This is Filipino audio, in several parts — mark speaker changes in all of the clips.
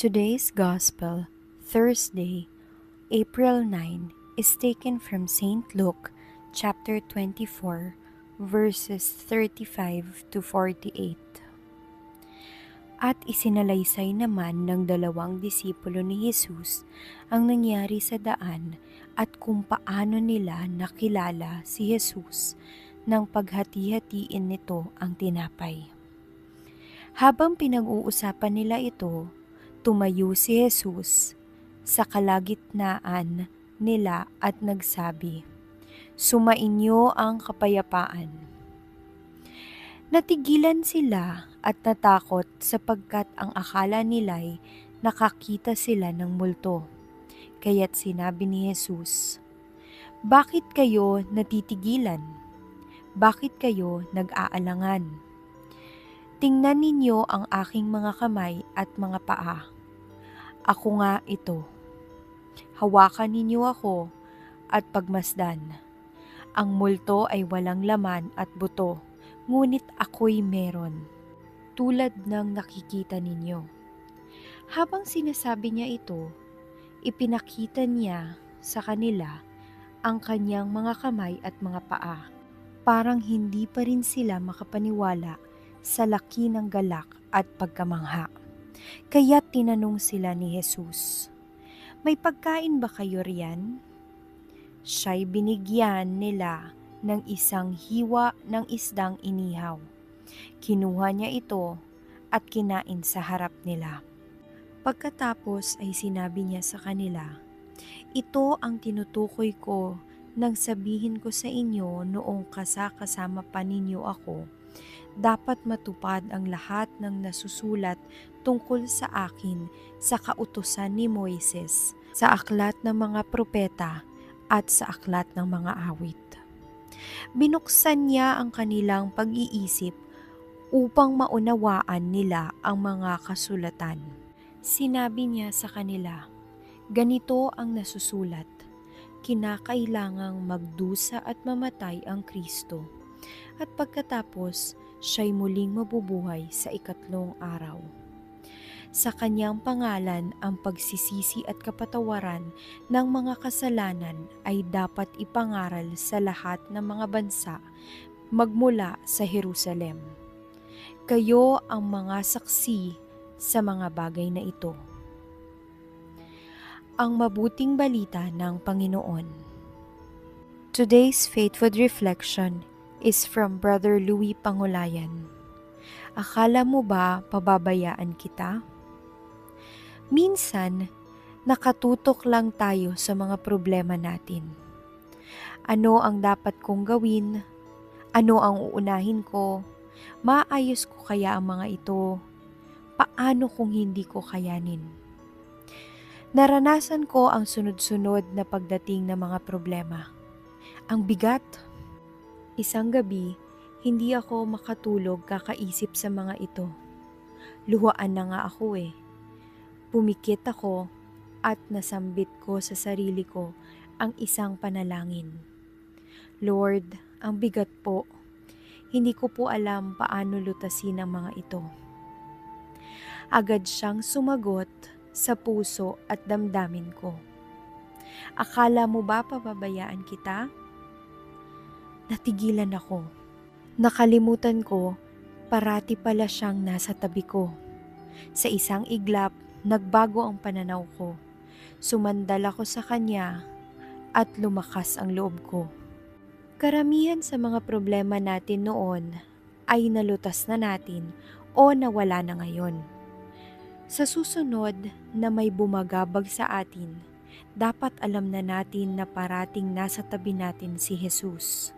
Speaker 1: Today's Gospel, Thursday, April 9, is taken from St. Luke chapter 24, verses 35 to 48. At isinalaysay naman ng dalawang disipulo ni Jesus ang nangyari sa daan at kung paano nila nakilala si Jesus nang paghati-hatiin nito ang tinapay. Habang pinag-uusapan nila ito, tumayo si Jesus sa kalagitnaan nila at nagsabi, "Sumainyo ang kapayapaan." Natigilan sila at natakot sapagkat ang akala nila'y nakakita sila ng multo. Kaya't sinabi ni Jesus, "Bakit kayo natitigilan? Bakit kayo nag-aalangan? Tingnan ninyo ang aking mga kamay at mga paa. Ako nga ito. Hawakan ninyo ako at pagmasdan. Ang multo ay walang laman at buto, ngunit ako'y meron, tulad ng nakikita ninyo." Habang sinasabi niya ito, ipinakita niya sa kanila ang kanyang mga kamay at mga paa. Parang hindi pa rin sila makapaniwala sa laki ng galak at pagkamangha. Kaya tinanong sila ni Jesus, "May pagkain ba kayo riyan?" Siya'y binigyan nila ng isang hiwa ng isdang inihaw. Kinuha niya ito at kinain sa harap nila. Pagkatapos ay sinabi niya sa kanila, "Ito ang tinutukoy ko nang sabihin ko sa inyo noong kasama pa ninyo ako. Dapat matupad ang lahat ng nasusulat tungkol sa akin sa kautusan ni Moises, sa aklat ng mga propeta at sa aklat ng mga awit." Binuksan niya ang kanilang pag-iisip upang maunawaan nila ang mga kasulatan. Sinabi niya sa kanila, "Ganito ang nasusulat, kinakailangang magdusa at mamatay ang Kristo, at pagkatapos siya'y muling mabubuhay sa ikatlong araw. Sa kanyang pangalan ang pagsisisi at kapatawaran ng mga kasalanan ay dapat ipangaral sa lahat ng mga bansa magmula sa Jerusalem. Kayo ang mga saksi sa mga bagay na ito." Ang mabuting balita ng Panginoon. Today's faithful reflection is from Brother Louis Pangulayan. Akala mo ba pababayaan kita? Minsan, nakatutok lang tayo sa mga problema natin. Ano ang dapat kong gawin? Ano ang uunahin ko? Maayos ko kaya ang mga ito? Paano kung hindi ko kayanin? Naranasan ko ang sunod-sunod na pagdating ng mga problema. Ang bigat. Isang gabi, hindi ako makatulog kakaisip sa mga ito. Luhaan na nga ako eh. Pumikit ako at nasambit ko sa sarili ko ang isang panalangin. "Lord, ang bigat po. Hindi ko po alam paano lutasin ang mga ito." Agad siyang sumagot sa puso at damdamin ko. "Akala mo ba pababayaan kita?" Natigilan ako. Nakalimutan ko, parati pala siyang nasa tabi ko. Sa isang iglap, nagbago ang pananaw ko. Sumandal ako sa kanya at lumakas ang loob ko. Karamihan sa mga problema natin noon ay nalutas na natin o nawala na ngayon. Sa susunod na may bumagabag sa atin, dapat alam na natin na parating nasa tabi natin si Jesus.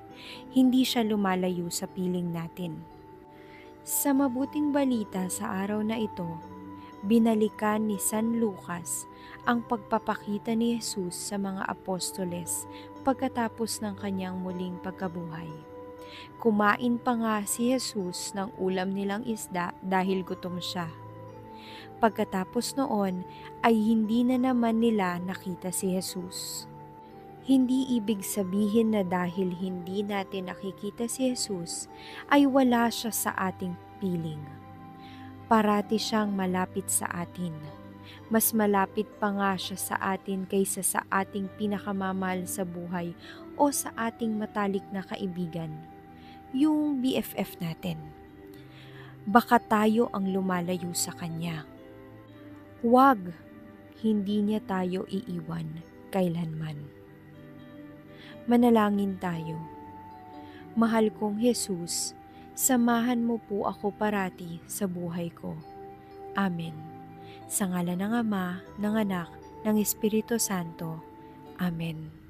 Speaker 1: Hindi siya lumalayo sa piling natin. Sa mabuting balita sa araw na ito, binalikan ni San Lucas ang pagpapakita ni Jesus sa mga apostoles pagkatapos ng kanyang muling pagkabuhay. Kumain pa nga si Jesus ng ulam nilang isda dahil gutom siya. Pagkatapos noon ay hindi na naman nila nakita si Jesus. Hindi ibig sabihin na dahil hindi natin nakikita si Jesus ay wala siya sa ating piling. Parati siyang malapit sa atin. Mas malapit pa nga siya sa atin kaysa sa ating pinakamamahal sa buhay o sa ating matalik na kaibigan, yung BFF natin. Baka tayo ang lumalayo sa kanya. Huwag, hindi niya tayo iiwan kailanman. Manalangin tayo. Mahal kong Jesus, samahan mo po ako parati sa buhay ko. Amen. Sa ngalan ng Ama, ng Anak, ng Espiritu Santo. Amen.